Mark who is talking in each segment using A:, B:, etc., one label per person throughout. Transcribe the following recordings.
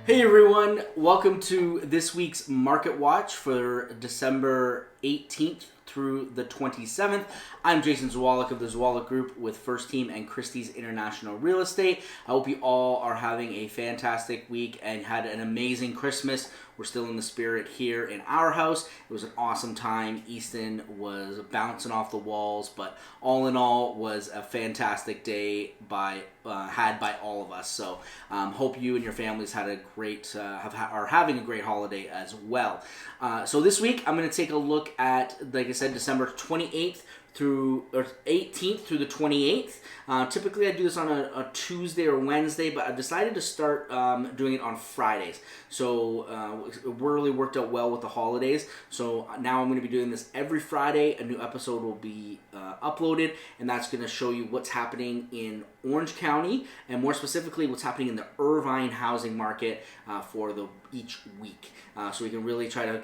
A: Hey everyone, welcome to this week's Market Watch for December 18th through the 27th. I'm Jason Zwolak of the Zwolak Group with First Team and Christie's International Real Estate. I hope you all are having a fantastic week and had an amazing Christmas. We're still in the spirit here in our house. It was an awesome time. Easton was bouncing off the walls, but all in all was a fantastic day had by all of us. So hope you and your families had a great are having a great holiday as well. So this week I'm going to take a look at, like I said, December 28th through 18th through the 28th. Typically I do this on a Tuesday or Wednesday, but I've decided to start doing it on Fridays. So it really worked out well with the holidays. So now I'm going to be doing this every Friday. A new episode will be uploaded, and that's going to show you what's happening in Orange County, and more specifically what's happening in the Irvine housing market for each week. So we can really try to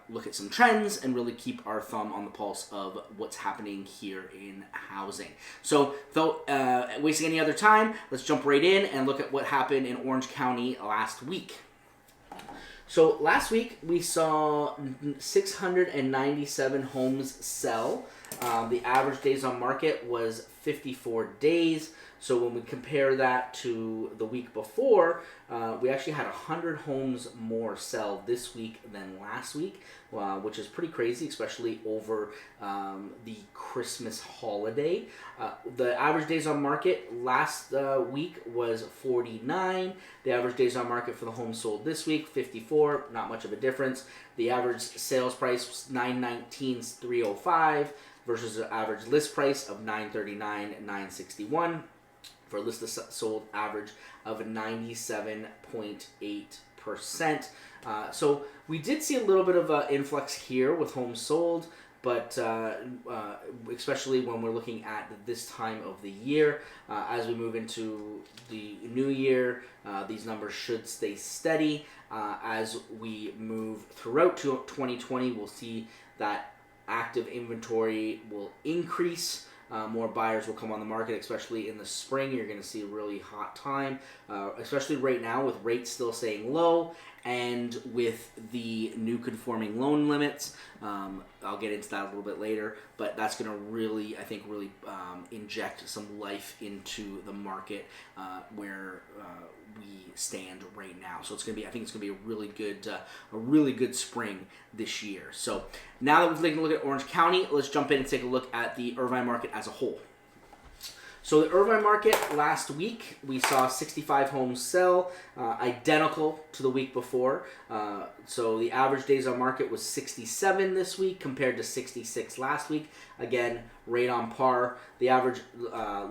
A: look at some trends and really keep our thumb on the pulse of what's happening here in housing. So without wasting any other time, let's jump right in and look at what happened in Orange County last week. So last week we saw 697 homes sell. The average days on market was 54 days. So when we compare that to the week before, we actually had 100 homes more sell this week than last week, which is pretty crazy, especially over the Christmas holiday. The average days on market last week was 49. The average days on market for the homes sold this week, 54. Not much of a difference. The average sales price was $919,305 versus the average list price of $939,961. for a list sold average of 97.8%. So we did see a little bit of an influx here with homes sold, but especially when we're looking at this time of the year. As we move into the new year, these numbers should stay steady. As we move throughout 2020, we'll see that active inventory will increase. More buyers will come on the market, especially in the spring. You're going to see a really hot time, especially right now with rates still staying low and with the new conforming loan limits. I'll get into that a little bit later, but that's going to really, I think, inject some life into the market where we stand right now. So it's going to be, I think it's going to be a really good spring this year. So now that we've taken a look at Orange County, let's jump in and take a look at the Irvine market as a whole. So the Irvine market last week, we saw 65 homes sell, identical to the week before. So the average days on market was 67 this week compared to 66 last week. Again, right on par. The average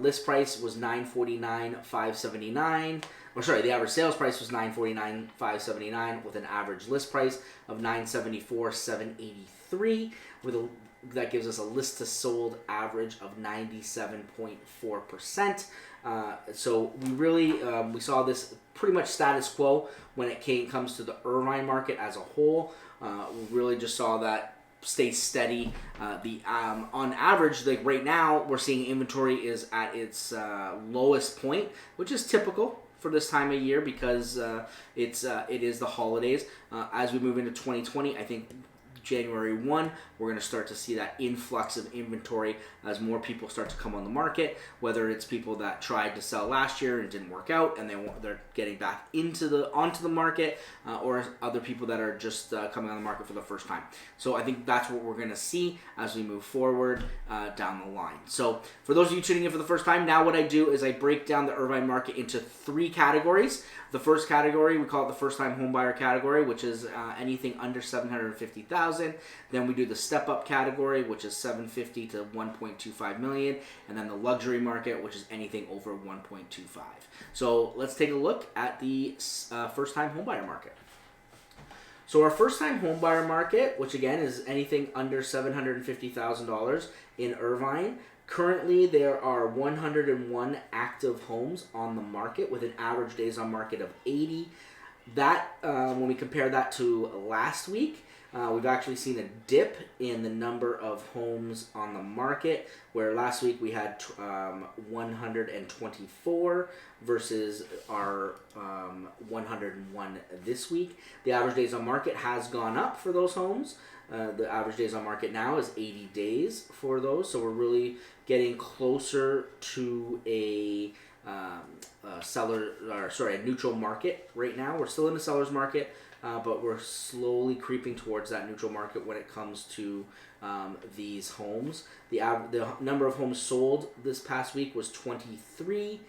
A: list price was $949,579. The average sales price was $949,579 with an average list price of $974,783 that gives us a list to sold average of 97.4%. So we really we saw this pretty much status quo when it comes to the Irvine market as a whole. We really just saw that stay steady. On average, like right now, we're seeing inventory is at its lowest point, which is typical for this time of year because it is the holidays. As we move into 2020, I think January 1, we're going to start to see that influx of inventory as more people start to come on the market, whether it's people that tried to sell last year and it didn't work out and they're getting back onto the market, or other people that are just coming on the market for the first time. So I think that's what we're going to see as we move forward down the line. So for those of you tuning in for the first time, now what I do is I break down the Irvine market into 3 categories. The first category, we call it the first-time homebuyer category, which is anything under $750,000. Then we do the step-up category, which is $750,000 to $1.25 million, and then the luxury market, which is anything over $1.25. So let's take a look at the first-time homebuyer market. So our first-time homebuyer market, which again is anything under $750,000 in Irvine. Currently, there are 101 active homes on the market with an average days on market of 80. That, when we compare that to last week, We've actually seen a dip in the number of homes on the market, where last week we had 124 versus our 101 this week. The average days on market has gone up for those homes. The average days on market now is 80 days for those, so we're really getting closer to a neutral market right now. We're still in the seller's market, but we're slowly creeping towards that neutral market when it comes to these homes. The number of homes sold this past week was 23.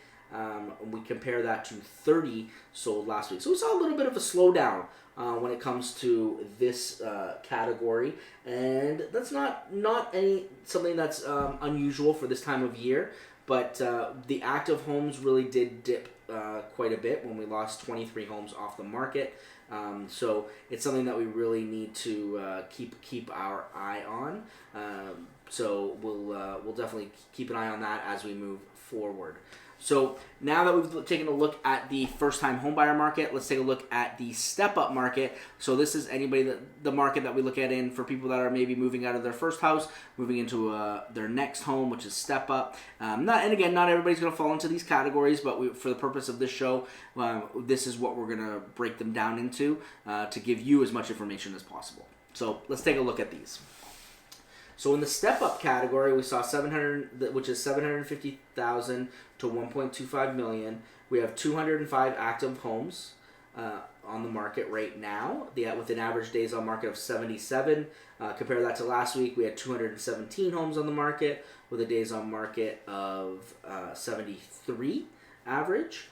A: We compare that to 30 sold last week. So we saw a little bit of a slowdown when it comes to this category, and that's not something that's unusual for this time of year. But the active homes really did dip quite a bit when we lost 23 homes off the market. So it's something that we really need to keep our eye on. So we'll definitely keep an eye on that as we move forward. So now that we've taken a look at the first-time homebuyer market, let's take a look at the step-up market. So this is the market that we look at for people that are maybe moving out of their first house, moving into their next home, which is step-up. Not everybody's going to fall into these categories, but for the purpose of this show, this is what we're going to break them down into to give you as much information as possible. So let's take a look at these. So in the step-up category, we saw 700, which is 750,000 to 1.25 million. We have 205 active homes on the market right now, with an average days on market of 77. Compare that to last week, we had 217 homes on the market with a days on market of 73 average.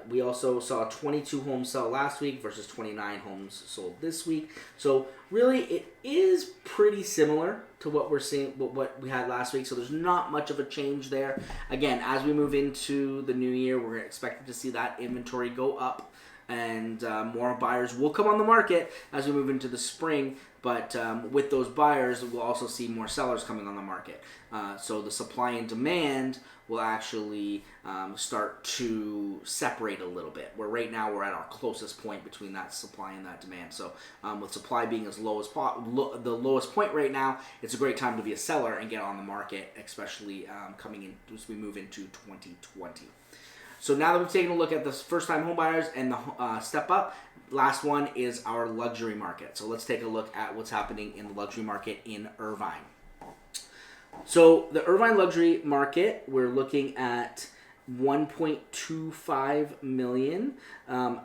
A: We also saw 22 homes sell last week versus 29 homes sold this week. So really, it is pretty similar to what we're seeing, what we had last week. So there's not much of a change there. Again, as we move into the new year, we're expected to see that inventory go up, and more buyers will come on the market as we move into the spring. But with those buyers, we'll also see more sellers coming on the market. So the supply and demand will actually start to separate a little bit. Where right now we're at our closest point between that supply and that demand. So with supply being as low as the lowest point right now, it's a great time to be a seller and get on the market, especially coming in as we move into 2020. So now that we've taken a look at the first-time homebuyers and the step up, last one is our luxury market. So let's take a look at what's happening in the luxury market in Irvine. So the Irvine luxury market, we're looking at 1.25 million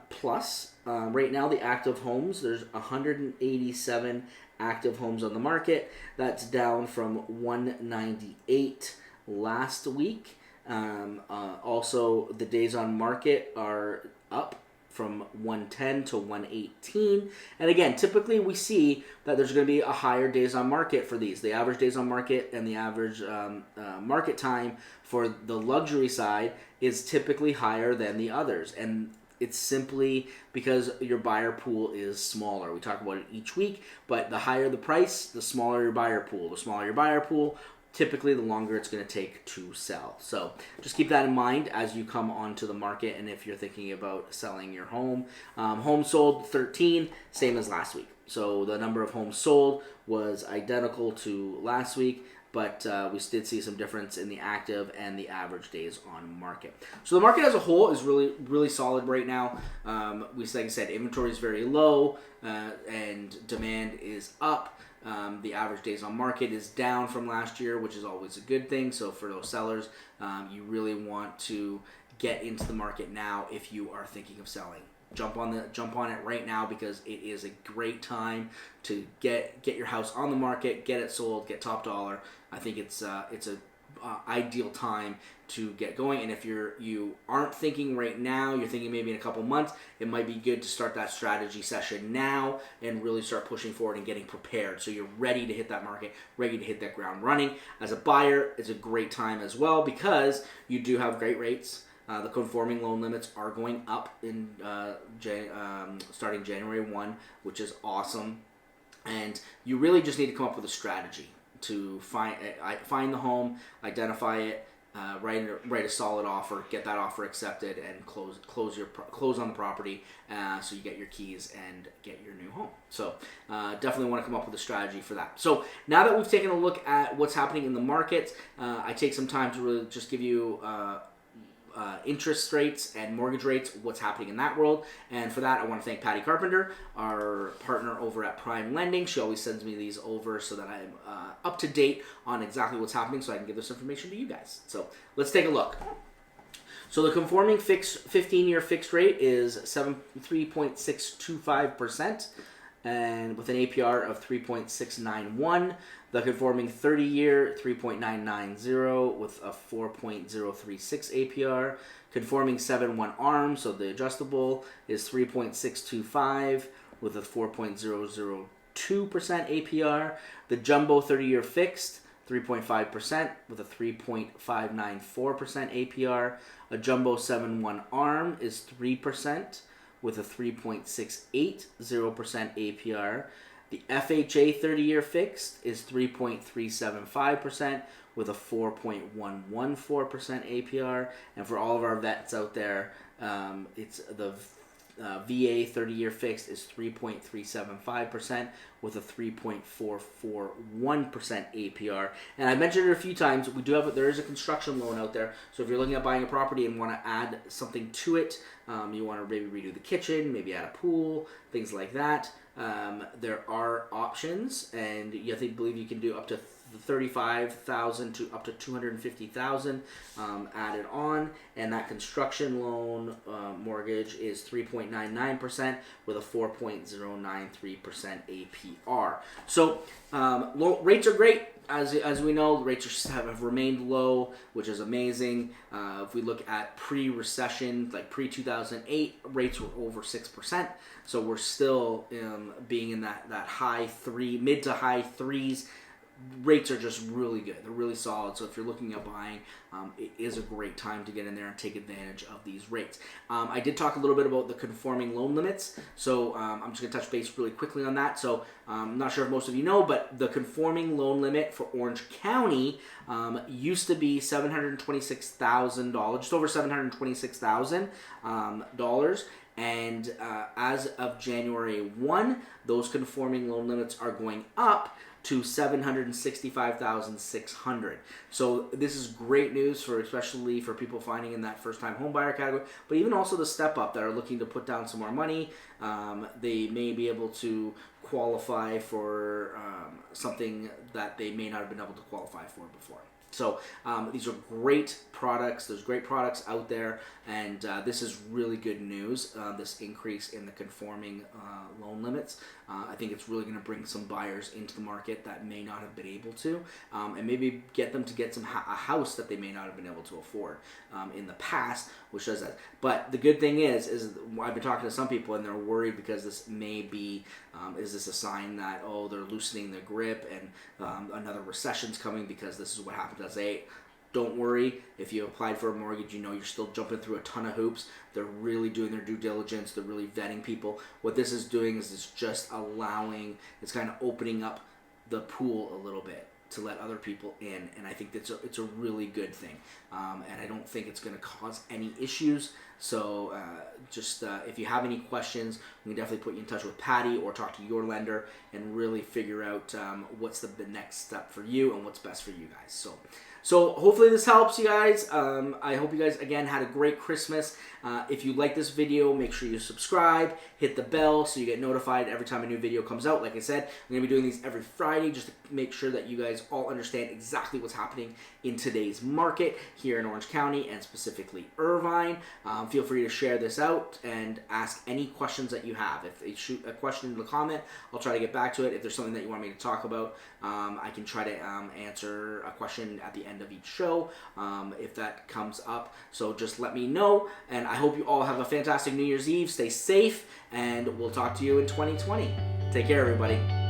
A: plus. Right now, the active homes, there's 187 active homes on the market. That's down from 198 last week. Also, the days on market are up from 110 to 118. And again, typically we see that there's going to be a higher days on market for these. The average days on market and the average market time for the luxury side is typically higher than the others. And it's simply because your buyer pool is smaller. We talk about it each week, but the higher the price, the smaller your buyer pool. The smaller your buyer pool, typically the longer it's going to take to sell. So just keep that in mind as you come onto the market, and if you're thinking about selling your home. Homes sold 13, same as last week. So the number of homes sold was identical to last week, but we did see some difference in the active and the average days on market. So the market as a whole is really, really solid right now. Like I said, inventory is very low and demand is up. The average days on market is down from last year, which is always a good thing. So for those sellers, you really want to get into the market now if you are thinking of selling. Jump on it right now, because it is a great time to get your house on the market, get it sold, get top dollar. I think it's a ideal time to get going. And if you aren't thinking right now, you're thinking maybe in a couple months, it might be good to start that strategy session now and really start pushing forward and getting prepared so you're ready to hit that market, ready to hit that ground running. As a buyer, it's a great time as well because you do have great rates. The conforming loan limits are going up in starting January 1, which is awesome. And you really just need to come up with a strategy to find the home, identify it, write a solid offer, get that offer accepted, and close on the property, so you get your keys and get your new home. So definitely want to come up with a strategy for that. So now that we've taken a look at what's happening in the market, I take some time to really just give you interest rates and mortgage rates, what's happening in that world. And for that, I want to thank Patty Carpenter, our partner over at Prime Lending. She always sends me these over so that I'm up to date on exactly what's happening, so I can give this information to you guys. So let's take a look. So the conforming 15-year fixed rate is 3.625%, and with an APR of 3.691. The conforming 30-year, 3.990 with a 4.036 APR. Conforming 7/1 ARM, so the adjustable, is 3.625 with a 4.002% APR. The jumbo 30-year fixed, 3.5% with a 3.594% APR. A jumbo 7/1 ARM is 3% with a 3.680% APR. The FHA 30-year fixed is 3.375% with a 4.114% APR. And for all of our vets out there, it's the VA 30-year fixed is 3.375% with a 3.441% APR. And I mentioned it a few times. There is a construction loan out there. So if you're looking at buying a property and want to add something to it, you want to maybe redo the kitchen, maybe add a pool, things like that. There are options, and I believe you can do up to $35,000 to up to $250,000 added on, and that construction loan mortgage is 3.99% with a 4.093% APR. So rates are great. As we know, rates have remained low, which is amazing. If we look at pre-recession, like pre-2008, rates were over 6%. So we're still being in that mid to high threes. Rates are just really good. They're really solid. So if you're looking at buying, it is a great time to get in there and take advantage of these rates. I did talk a little bit about the conforming loan limits. So I'm just going to touch base really quickly on that. So I'm not sure if most of you know, but the conforming loan limit for Orange County used to be $726,000, just over $726,000. And as of January 1, those conforming loan limits are going up to $765,600. So this is great news especially for people finding in that first-time home buyer category, but even also the step-up that are looking to put down some more money. They may be able to qualify for something that they may not have been able to qualify for before. So these are great products. There's great products out there, and this is really good news, this increase in the conforming loan limits. I think it's really going to bring some buyers into the market that may not have been able to, and maybe get them to get a house that they may not have been able to afford in the past, which does that. But the good thing is I've been talking to some people, and they're worried because this may be, is this a sign that, they're loosening their grip and another recession's coming because this is what happened to us. Don't worry. If you applied for a mortgage, you're still jumping through a ton of hoops. They're really doing their due diligence. They're really vetting people. What this is doing is it's just it's kind of opening up the pool a little bit to let other people in, and I think it's a really good thing. And I don't think it's going to cause any issues. So if you have any questions, we can definitely put you in touch with Patty or talk to your lender and really figure out what's the next step for you and what's best for you guys. So hopefully this helps you guys. I hope you guys, again, had a great Christmas. If you like this video, make sure you subscribe, hit the bell so you get notified every time a new video comes out. Like I said, I'm going to be doing these every Friday just to make sure that you guys all understand exactly what's happening in today's market here in Orange County and specifically Irvine. Feel free to share this out and ask any questions that you have. If they shoot a question in the comment, I'll try to get back to it. If there's something that you want me to talk about, I can try to answer a question at the end of each show if that comes up. So just let me know, and I hope you all have a fantastic New Year's Eve. Stay safe, and we'll talk to you in 2020. Take care, everybody.